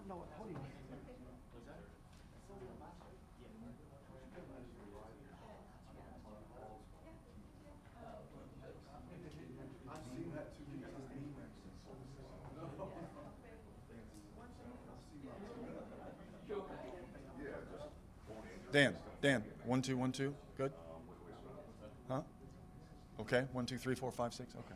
No, what do you mean? Dan, 1 2 1 2, good. Huh? Okay, 1 2 3 4 5 6. Okay.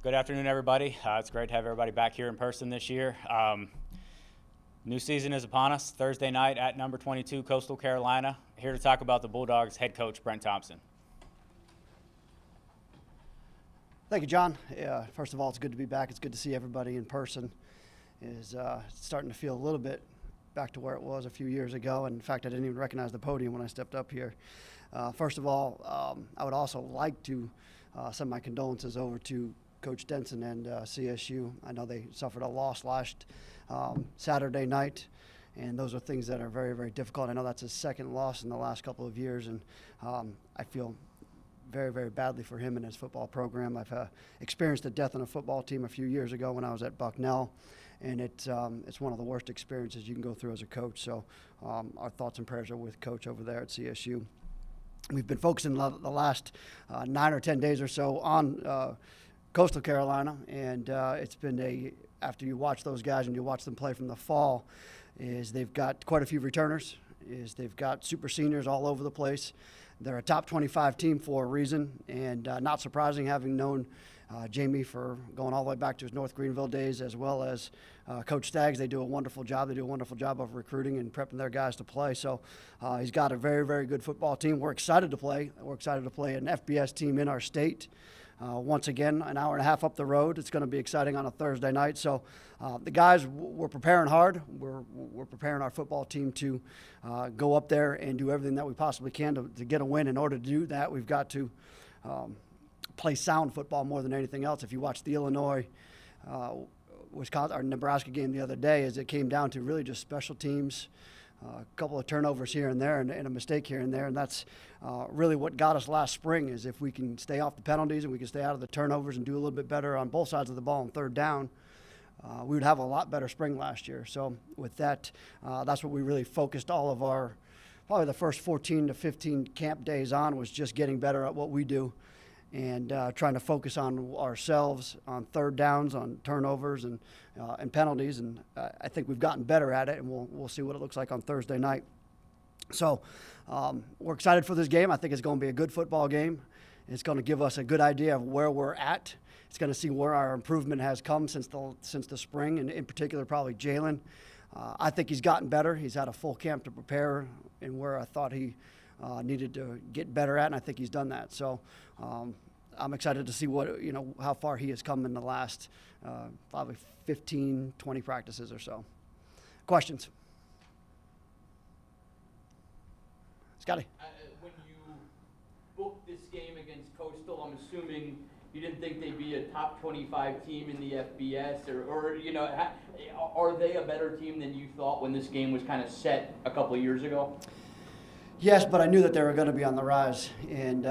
Good afternoon, everybody. It's great to have everybody back here in person this year. New season is upon us. Thursday night at number 22, Coastal Carolina. Here to talk about the Bulldogs head coach, Brent Thompson. Thank you, John. First of all, it's good to be back. It's good to see everybody in person. It's starting to feel a little bit back to where it was a few years ago. And in fact, I didn't even recognize the podium when I stepped up here. First of all, I would also like to send my condolences over to Coach Denson and CSU. I know they suffered a loss last Saturday night, and those are things that are very, very difficult. I know that's his second loss in the last couple of years, and I feel very, very badly for him and his football program. I've experienced the death on a football team a few years ago when I was at Bucknell, and it's one of the worst experiences you can go through as a coach. So our thoughts and prayers are with Coach over there at CSU. We've been focusing the last 9 or 10 days or so on Coastal Carolina, and it's been after you watch those guys and you watch them play from the fall, is they've got quite a few returners, is they've got super seniors all over the place. They're a top 25 team for a reason, and not surprising, having known Jamie for going all the way back to his North Greenville days, as well as Coach Staggs. They do a wonderful job. They do a wonderful job of recruiting and prepping their guys to play. So he's got a very, very good football team. We're excited to play. We're excited to play an FBS team in our state. Once again, an hour and a half up the road. It's going to be exciting on a Thursday night. So the guys, we're preparing hard. We're preparing our football team to go up there and do everything that we possibly can to get a win. In order to do that, we've got to play sound football more than anything else. If you watch the Illinois, Wisconsin, or Nebraska game the other day, as it came down to really just special teams, a couple of turnovers here and there, and a mistake here and there, and that's really what got us last spring. Is if we can stay off the penalties and we can stay out of the turnovers and do a little bit better on both sides of the ball on third down, we would have a lot better spring last year. So with that, that's what we really focused all of our, probably the first 14 to 15 camp days on, was just getting better at what we do and trying to focus on ourselves, on third downs, on turnovers, and penalties. And I think we've gotten better at it, and we'll see what it looks like on Thursday night. So we're excited for this game. I think it's going to be a good football game. It's going to give us a good idea of where we're at. It's going to see where our improvement has come since the spring, and in particular probably Jalen. I think he's gotten better. He's had a full camp to prepare, and where I thought he needed to get better at, and I think he's done that. So I'm excited to see how far he has come in the last probably 15, 20 practices or so. Questions? Scotty? When you booked this game against Coastal, I'm assuming you didn't think they'd be a top 25 team in the FBS, or are they a better team than you thought when this game was kind of set a couple of years ago? Yes, but I knew that they were going to be on the rise, and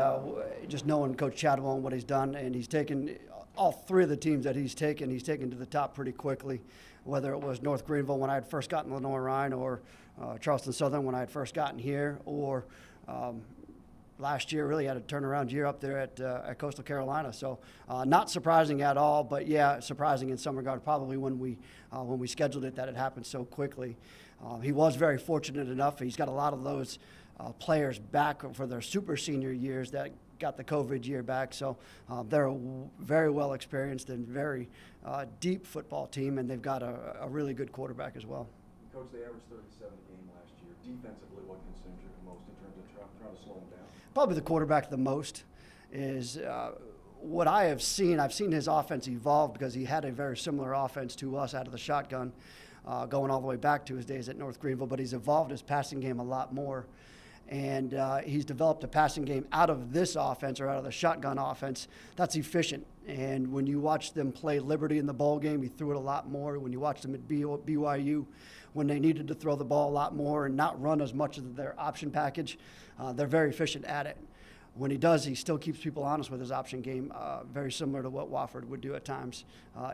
just knowing Coach Chadwell and what he's done, and he's taken all three of the teams that he's taken to the top pretty quickly, whether it was North Greenville when I had first gotten Lenoir Rhine, or Charleston Southern when I had first gotten here, or last year really had a turnaround year up there at Coastal Carolina. So not surprising at all, but yeah, surprising in some regard, probably when we scheduled it, that it happened so quickly. He was very fortunate enough. He's got a lot of those players back for their super senior years that got the COVID year back. So they're a very well experienced and very deep football team, and they've got a really good quarterback as well. Coach, they averaged 37 a game last year. Defensively, what concerns you the most in terms of trying to slow them down? Probably the quarterback the most is what I have seen. I've seen his offense evolve because he had a very similar offense to us out of the shotgun. going all the way back to his days at North Greenville, but he's evolved his passing game a lot more. And he's developed a passing game out of this offense, or out of the shotgun offense, that's efficient. And when you watch them play Liberty in the bowl game, he threw it a lot more. When you watch them at BYU, when they needed to throw the ball a lot more and not run as much of their option package, they're very efficient at it. When he does, he still keeps people honest with his option game, very similar to what Wofford would do at times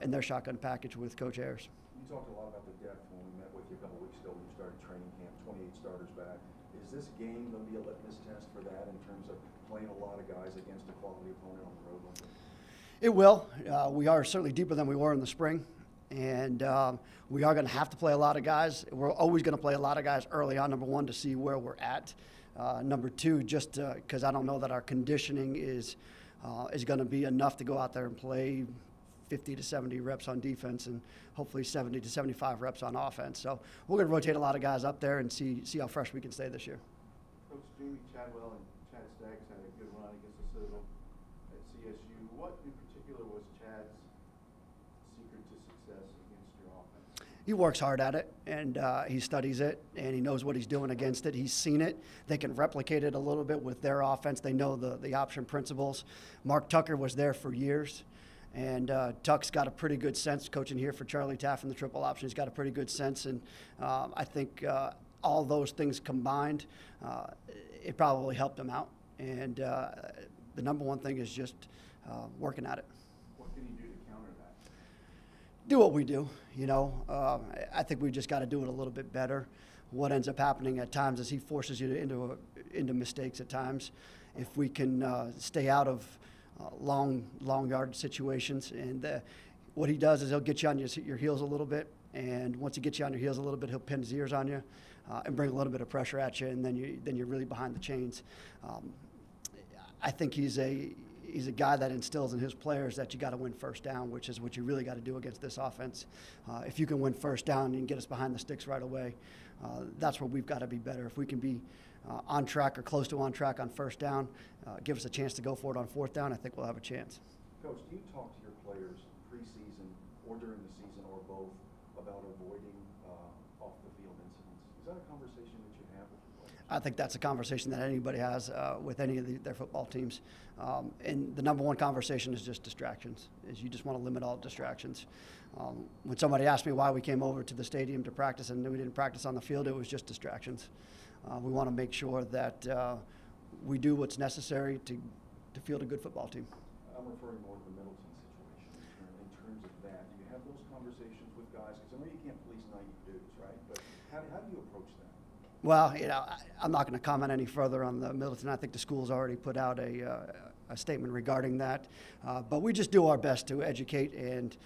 in their shotgun package with Coach Ayers. You talked a lot about the depth when we met with you a couple weeks ago when you started training camp, 28 starters back. Is this game going to be a litmus test for that in terms of playing a lot of guys against a quality opponent on the road like this? It will. We are certainly deeper than we were in the spring, and we are going to have to play a lot of guys. We're always going to play a lot of guys early on, number one, to see where we're at. Number two, just because I don't know that our conditioning is going to be enough to go out there and play 50 to 70 reps on defense and hopefully 70 to 75 reps on offense. So we're going to rotate a lot of guys up there and see how fresh we can stay this year. Coach Jamie Chadwell and Chad Staggs had a good run against the Citadel at CSU. What in particular was Chad's secret to success against your offense? He works hard at it, and he studies it, and he knows what he's doing against it. He's seen it. They can replicate it a little bit with their offense. They know the option principles. Mark Tucker was there for years, and Tuck's got a pretty good sense coaching here for Charlie Taft in the triple option. He's got a pretty good sense, and I think all those things combined, it probably helped him out. And the number one thing is just working at it. What can you do to counter that? Do what we do, you know. I think we just got to do it a little bit better. What ends up happening at times is he forces you into mistakes at times. If we can stay out of long yard situations, and what he does is he'll get you on your heels a little bit, and once he gets you on your heels a little bit, he'll pin his ears on you and bring a little bit of pressure at you, and then you're really behind the chains. I think he's a guy that instills in his players that you got to win first down, which is what you really got to do against this offense. If you can win first down and get us behind the sticks right away, that's where we've got to be better. If we can be on track or close to on track on first down, give us a chance to go for it on fourth down, I think we'll have a chance. Coach, do you talk to your players preseason or during the season or both about avoiding off-the-field incidents? Is that a conversation that you have with your players? I think that's a conversation that anybody has with any of their football teams. And the number one conversation is just distractions, is you just want to limit all distractions. When somebody asked me why we came over to the stadium to practice and we didn't practice on the field, it was just distractions. We want to make sure that we do what's necessary to field a good football team. I'm referring more to the Middleton situation in terms of that. Do you have those conversations with guys? Because I know you can't police naive dudes, right? But how do you approach that? Well, you know, I'm not going to comment any further on the Middleton. I think the school's already put out a statement regarding that. But we just do our best to educate, and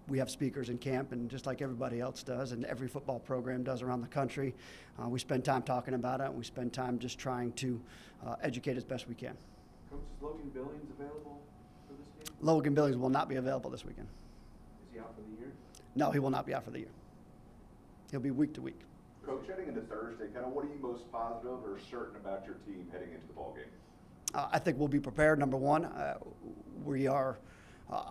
we have speakers in camp, and just like everybody else does, and every football program does around the country, we spend time talking about it, and we spend time just trying to educate as best we can. Coach, is Logan Billings available for this game? Logan Billings will not be available this weekend. Is he out for the year? No, he will not be out for the year. He'll be week to week. Coach, heading into Thursday, kind of what are you most positive or certain about your team heading into the ballgame? I think we'll be prepared, number one. We are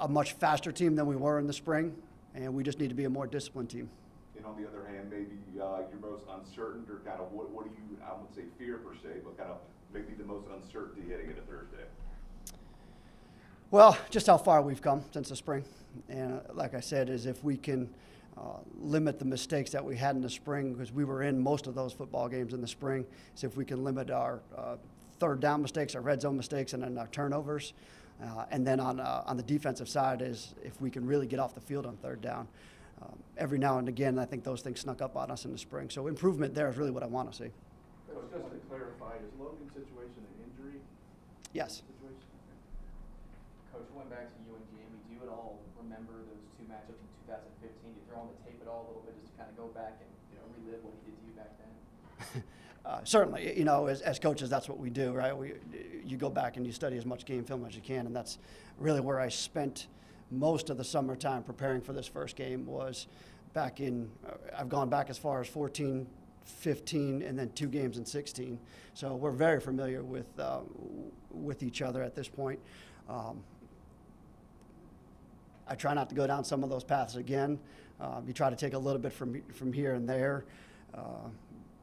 a much faster team than we were in the spring, and we just need to be a more disciplined team. And on the other hand, maybe you're most uncertain, or kind of what do you, I wouldn't say fear per se, but kind of maybe the most uncertainty heading into Thursday? Well, just how far we've come since the spring. And like I said, is if we can limit the mistakes that we had in the spring, because we were in most of those football games in the spring, is if we can limit our third down mistakes, our red zone mistakes, and then our turnovers. And then on the defensive side is if we can really get off the field on third down. Every now and again, I think those things snuck up on us in the spring. So improvement there is really what I want to see. Coach, just to clarify, is Logan's situation an injury Yes. situation? Coach, going back to you and Jamie, do you at all remember those two matchups in 2015? Do you throw on the tape at all a little bit just to kind of go back and relive what he did to you back then? Certainly, you know, as coaches, that's what we do, right? You go back and you study as much game film as you can, and that's really where I spent most of the summertime preparing for this first game. Was back in, I've gone back as far as 14, 15, and then 2 games in 16. So we're very familiar with each other at this point. I try not to go down some of those paths again. You try to take a little bit from here and there.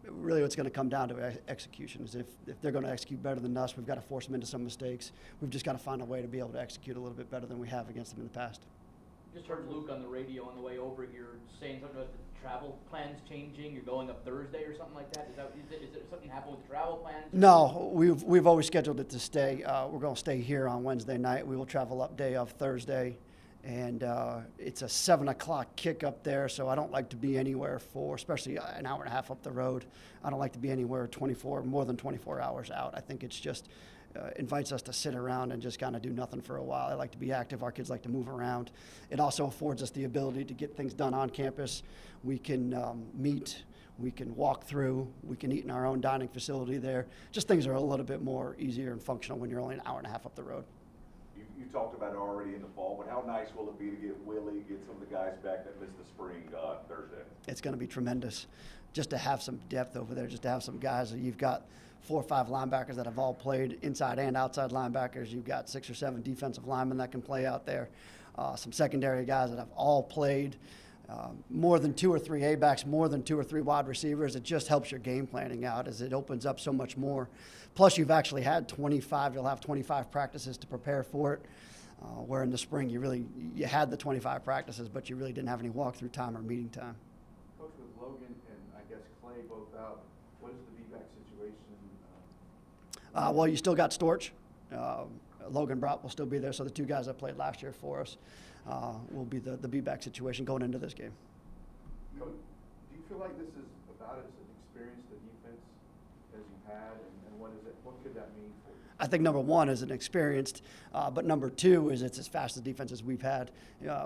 Really what's going to come down to execution is if they're going to execute better than us, we've got to force them into some mistakes. We've just got to find a way to be able to execute a little bit better than we have against them in the past. Just heard Luke on the radio on the way over here saying something about the travel plans changing. You're going up Thursday or something like that. Is there something happened with travel plans? No, we've always scheduled it to stay. We're going to stay here on Wednesday night. We will travel up day of Thursday, and it's a 7 o'clock kick up there. So I don't like to be anywhere for, especially an hour and a half up the road. I don't like to be anywhere more than 24 hours out. I think it's just invites us to sit around and just kind of do nothing for a while. I like to be active. Our kids like to move around. It also affords us the ability to get things done on campus. We can meet. We can walk through. We can eat in our own dining facility there. Just things are a little bit more easier and functional when you're only an hour and a half up the road. You talked about it already in the fall, but how nice will it be to get Willie, get some of the guys back that missed the spring Thursday? It's going to be tremendous just to have some depth over there, just to have some guys. You've got 4 or 5 linebackers that have all played, inside and outside linebackers. You've got 6 or 7 defensive linemen that can play out there. Some secondary guys that have all played. More than 2 or 3 A-backs, more than 2 or 3 wide receivers. It just helps your game planning out as it opens up so much more. Plus, you've actually had you'll have 25 practices to prepare for it, where in the spring you had the 25 practices, but you really didn't have any walkthrough time or meeting time. Coach, with Logan and I guess Clay both out, what is the V-back situation? Well, you still got Storch. Logan Brott will still be there, so the 2 guys that played last year for us will be the B-back situation going into this game. Do you feel like this is about as experienced a defense as you've had, and what could that mean for you? I think number 1 is an experienced, but number 2 is it's as fast a defense as we've had.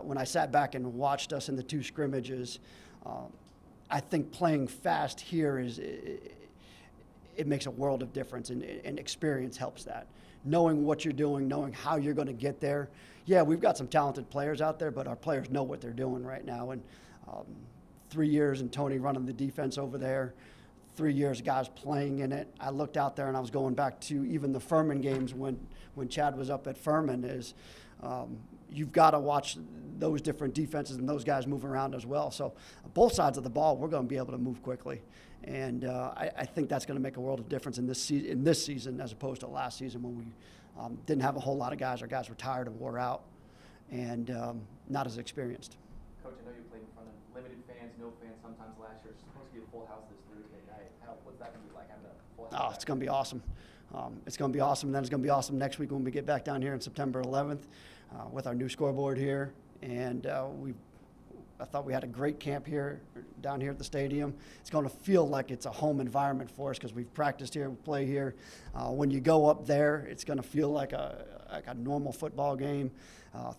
When I sat back and watched us in the 2 scrimmages, I think playing fast here it makes a world of difference, and experience helps that. Knowing what you're doing, knowing how you're going to get there. Yeah, we've got some talented players out there, but our players know what they're doing right now. And 3 years and Tony running the defense over there, 3 years guys playing in it. I looked out there and I was going back to even the Furman games when Chad was up at Furman you've got to watch those different defenses and those guys move around as well. So both sides of the ball, we're going to be able to move quickly. And I think that's going to make a world of difference in this season as opposed to last season when we didn't have a whole lot of guys. Our guys were tired and wore out and not as experienced. Coach, I know you played in front of limited fans, no fans sometimes last year. It's supposed to be a full house this Thursday night. What's that going to be like having a full house? Oh, it's going to be awesome. It's going to be awesome. And then it's going to be awesome next week when we get back down here on September 11th with our new scoreboard here. And I thought we had a great camp here, down here at the stadium. It's going to feel like it's a home environment for us because we've practiced here, we play here. When you go up there, it's going to feel like a normal football game.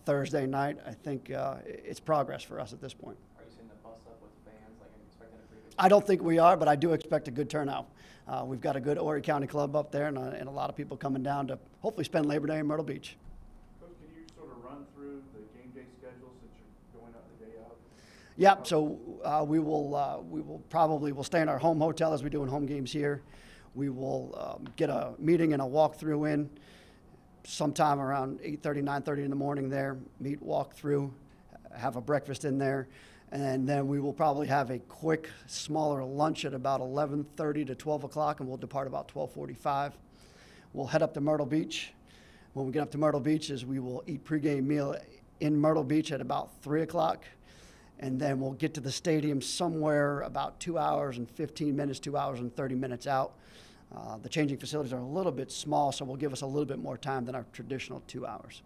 Thursday night, I think it's progress for us at this point. Are you seeing the bus up with fans? Like, are you expecting a pretty good? I don't think we are, but I do expect a good turnout. We've got a good Horry County club up there and a lot of people coming down to hopefully spend Labor Day in Myrtle Beach. Coach, can you sort of run through the game day schedule since you're going out the day out? Yep. So we'll stay in our home hotel as we do in home games here. We will get a meeting and a walkthrough in sometime around 8:30, 9:30 in the morning there. Meet, walk through, have a breakfast in there, and then we will probably have a quick, smaller lunch at about 11:30 to 12 o'clock, and we'll depart about 12:45. We'll head up to Myrtle Beach. When we get up to Myrtle Beach, we will eat pregame meal in Myrtle Beach at about 3 o'clock. And then we'll get to the stadium somewhere about 2 hours and 15 minutes, 2 hours and 30 minutes out. The changing facilities are a little bit small, so will give us a little bit more time than our traditional 2 hours.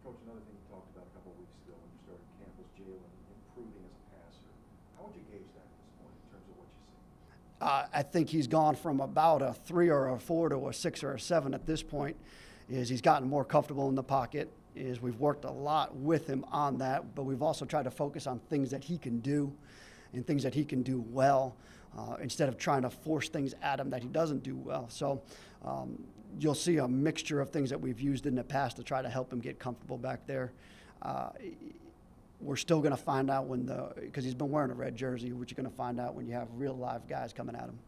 Coach, another thing you talked about a couple of weeks ago when you started camp was Jalen improving as a passer. How would you gauge that at this point in terms of what you see? I think he's gone from about a 3 or a 4 to a 6 or a 7 at this point. He's gotten more comfortable in the pocket. We've worked a lot with him on that, but we've also tried to focus on things that he can do and things that he can do well instead of trying to force things at him that he doesn't do well. So you'll see a mixture of things that we've used in the past to try to help him get comfortable back there. We're still going to find out because he's been wearing a red jersey, which you're going to find out when you have real live guys coming at him.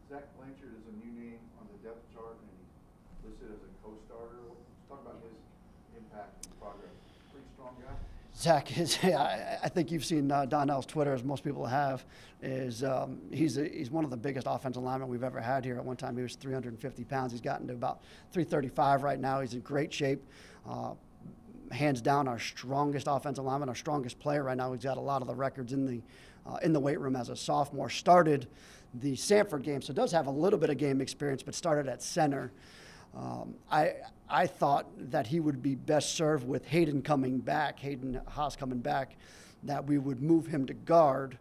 Zach Blanchard is a new name on the depth chart, and he's listed as a co-starter. Let's talk about his impact and progress. Pretty strong guy. Zach is, I think you've seen Donnell's Twitter, as most people have, is he's one of the biggest offensive linemen we've ever had here. At one time, he was 350 pounds. He's gotten to about 335 right now. He's in great shape. Hands down, our strongest offensive lineman, our strongest player right now. He's got a lot of the records in the weight room as a sophomore. Started the Sanford game, so does have a little bit of game experience, but started at center. I thought that he would be best served with Hayden Haas coming back, that we would move him to guard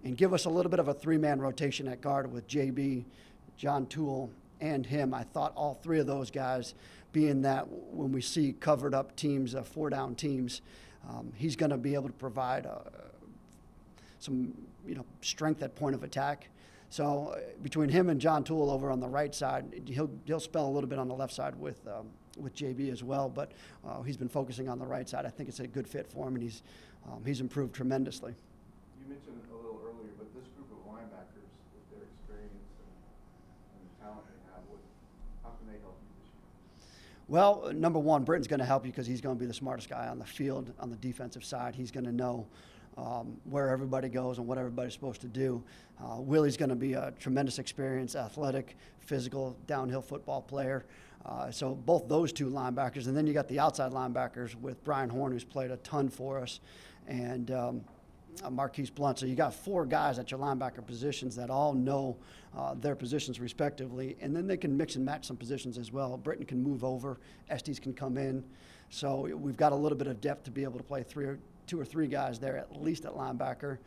and give us a little bit of a three-man rotation at guard with JB, John Toole, and him. I thought all three of those guys, being that when we see covered up teams, four-down teams, he's going to be able to provide some strength at point of attack. So between him and John Toole over on the right side, he'll spell a little bit on the left side with JB as well. But he's been focusing on the right side. I think it's a good fit for him, and he's improved tremendously. You mentioned a little earlier, but this group of linebackers, with their experience and the talent they have, how can they help you this year? Well, number one, Britton's going to help you because he's going to be the smartest guy on the field on the defensive side. He's going to know where everybody goes and what everybody's supposed to do. Willie's going to be a tremendous experience, athletic, physical, downhill football player. So both those two linebackers. And then you got the outside linebackers with Brian Horn, who's played a ton for us, and Marquise Blunt. So you got four guys at your linebacker positions that all know their positions respectively, and then they can mix and match some positions as well. Britton can move over, Estes can come in. So we've got a little bit of depth to be able to play two or three guys there, at least at linebacker.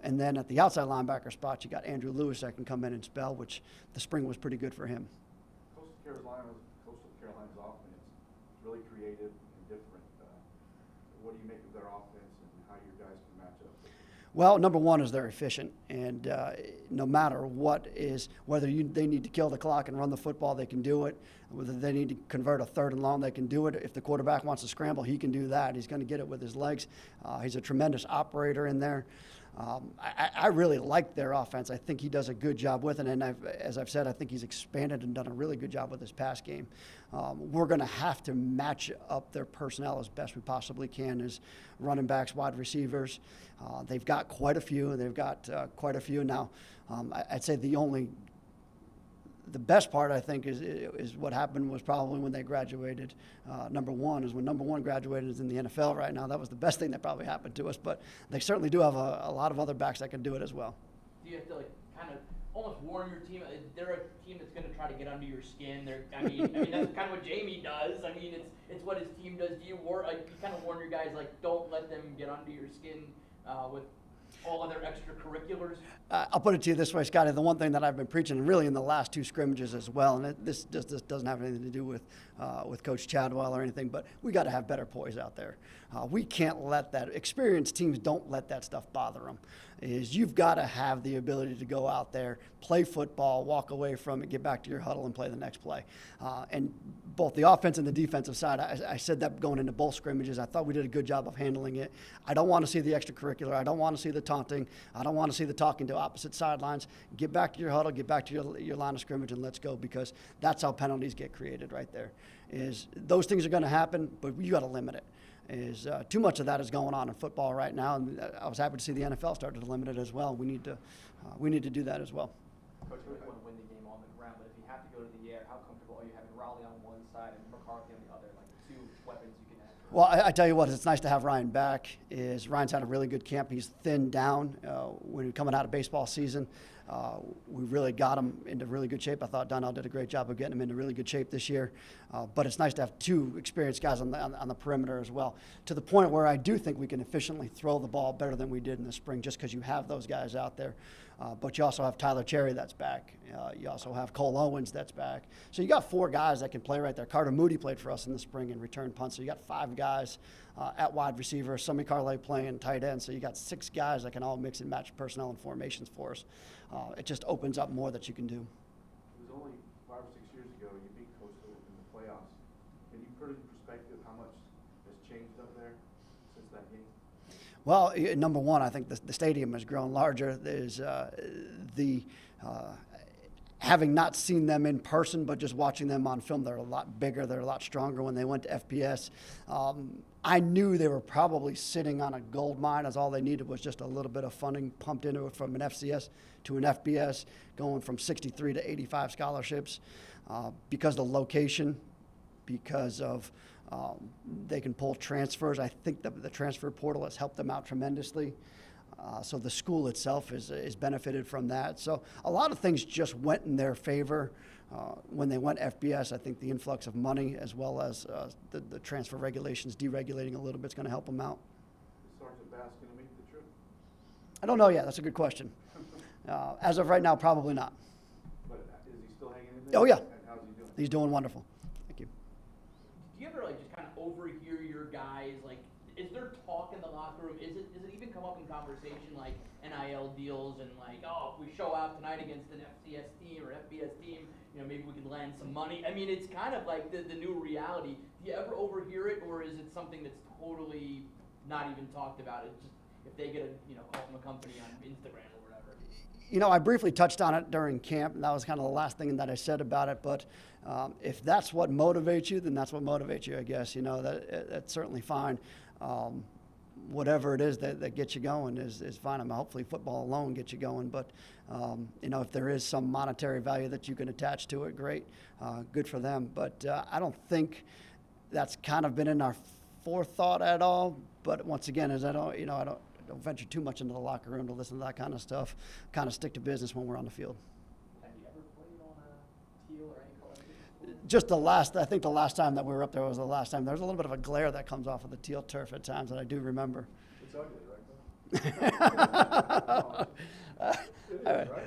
And then at the outside linebacker spot, you got Andrew Lewis that can come in and spell, which the spring was pretty good for him. Coastal Carolina's offense is really creative and different. What do you make of their offense and how your guys can match up? Well, number one is they're efficient, and no matter whether they need to kill the clock and run the football, they can do it. Whether they need to convert a third and long, they can do it. If the quarterback wants to scramble, he can do that. He's going to get it with his legs. He's a tremendous operator in there. I really like their offense. I think he does a good job with it, and as I've said, I think he's expanded and done a really good job with his pass game. We're going to have to match up their personnel as best we possibly can as running backs, wide receivers. They've got quite a few. Now. I'd say the best part, I think, is what happened was probably when they graduated. Number one is when number one graduated is in the NFL right now. That was the best thing that probably happened to us. But they certainly do have a lot of other backs that can do it as well. Do you have to kind of almost warn your team? They're a team that's going to try to get under your skin. I mean that's kind of what Jamie does. I mean it's what his team does. Do you kind of warn your guys don't let them get under your skin with all other extracurriculars? I'll put it to you this way, Scotty. The one thing that I've been preaching really in the last two scrimmages as well, and this just doesn't have anything to do with Coach Chadwell or anything, but we got to have better poise out there. We can't let that. Experienced teams don't let that stuff bother them. You've got to have the ability to go out there, play football, walk away from it, get back to your huddle, and play the next play. And both the offense and the defensive side, I said that going into both scrimmages. I thought we did a good job of handling it. I don't want to see the extracurricular. I don't want to see the taunting. I don't want to see the talking to opposite sidelines. Get back to your huddle, get back to your line of scrimmage, and let's go, because that's how penalties get created right there. Those things are going to happen, but you got to limit it. Too much of that is going on in football right now, and I was happy to see the NFL start to limit it as well. We need to do that as well. Coach, you always want to win the game on the ground, but if you have to go to the air, how comfortable are you having Raleigh on one side and McCarthy on the other, like two weapons you can have? Well, I tell you what, it's nice to have Ryan back. Ryan's had a really good camp. He's thinned down when he was coming out of baseball season. We really got him into really good shape. I thought Donnell did a great job of getting him into really good shape this year. But it's nice to have two experienced guys on the perimeter as well, to the point where I do think we can efficiently throw the ball better than we did in the spring, just because you have those guys out there. But you also have Tyler Cherry that's back. You also have Cole Owens that's back. So you got four guys that can play right there. Carter Moody played for us in the spring and returned punts. So you got five guys at wide receiver, Sumi Carlay playing tight end. So you got six guys that can all mix and match personnel and formations for us. It just opens up more that you can do. It was only 5 or 6 years ago you beat Coastal in the playoffs. Can you put in perspective how much has changed up there since that game? Well, number one, I think the stadium has grown larger. There's having not seen them in person, but just watching them on film, they're a lot bigger, they're a lot stronger when they went to FBS. I knew they were probably sitting on a gold mine, as all they needed was just a little bit of funding pumped into it from an FCS to an FBS, going from 63 to 85 scholarships because of the location, because of they can pull transfers. I think the transfer portal has helped them out tremendously. So the school itself is benefited from that. So a lot of things just went in their favor when they went FBS. I think the influx of money, as well as the transfer regulations deregulating a little bit, is going to help them out. Is Sergeant Bass going to make the trip? I don't know yet. That's a good question. As of right now, probably not. But is he still hanging in there? Oh, yeah. And how's he doing? He's doing wonderful. Thank you. Do you ever like just kind of overhear your guys? Like, is there talk in the locker room? Does it even come up in conversation, like NIL deals and like, oh, if we show out tonight against an FCS team or FBS team, maybe we can land some money. I mean, it's kind of like the new reality. Do you ever overhear it, or is it something that's totally not even talked about? It's just if they get a call from a company on Instagram or whatever. I briefly touched on it during camp, and that was kind of the last thing that I said about it. But if that's what motivates you, then that's what motivates you, I guess. That's certainly fine. Whatever it is that gets you going is fine. Hopefully football alone gets you going. But, if there is some monetary value that you can attach to it, great. Good for them. But I don't think that's kind of been in our forethought at all. But once again, as I don't venture too much into the locker room to listen to that kind of stuff. Kind of stick to business when we're on the field. Have you ever played on a teal or any color before? Just I think the last time that we were up there was the last time. There's a little bit of a glare that comes off of the teal turf at times that I do remember. It's ugly, right?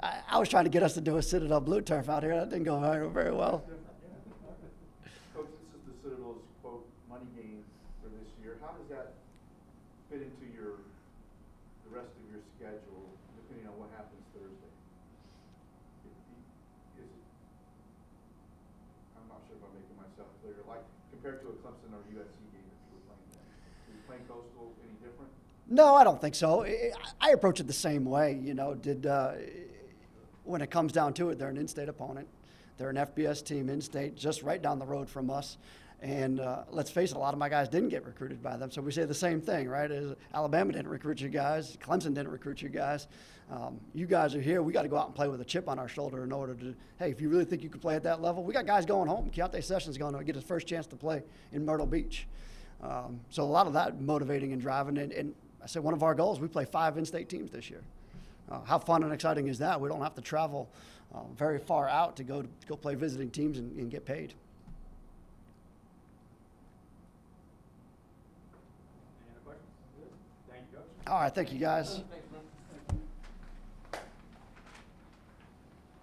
I was trying to get us to do a Citadel blue turf out here. That didn't go very well. Coach, this is the Citadel's, quote, money game for this year. How does that fit into the rest of your schedule, depending on what happens Thursday? I'm not sure if I'm making myself clear. Like, compared to a Clemson or USC game if you were playing them. Are you playing Coastal any different? No, I don't think so. I approach it the same way. When it comes down to it, they're an in-state opponent. They're an FBS team in-state, just right down the road from us. And let's face it, a lot of my guys didn't get recruited by them. So we say the same thing, right? Alabama didn't recruit you guys. Clemson didn't recruit you guys. You guys are here. We got to go out and play with a chip on our shoulder in order to, hey, if you really think you can play at that level, we got guys going home. Keontae Sessions going to get his first chance to play in Myrtle Beach. So a lot of that motivating and driving. And I said one of our goals, we play 5 in-state teams this year. How fun and exciting is that? We don't have to travel very far out to go play visiting teams and get paid. Any other questions? Thank you, Coach. All right, thank you guys. Thanks,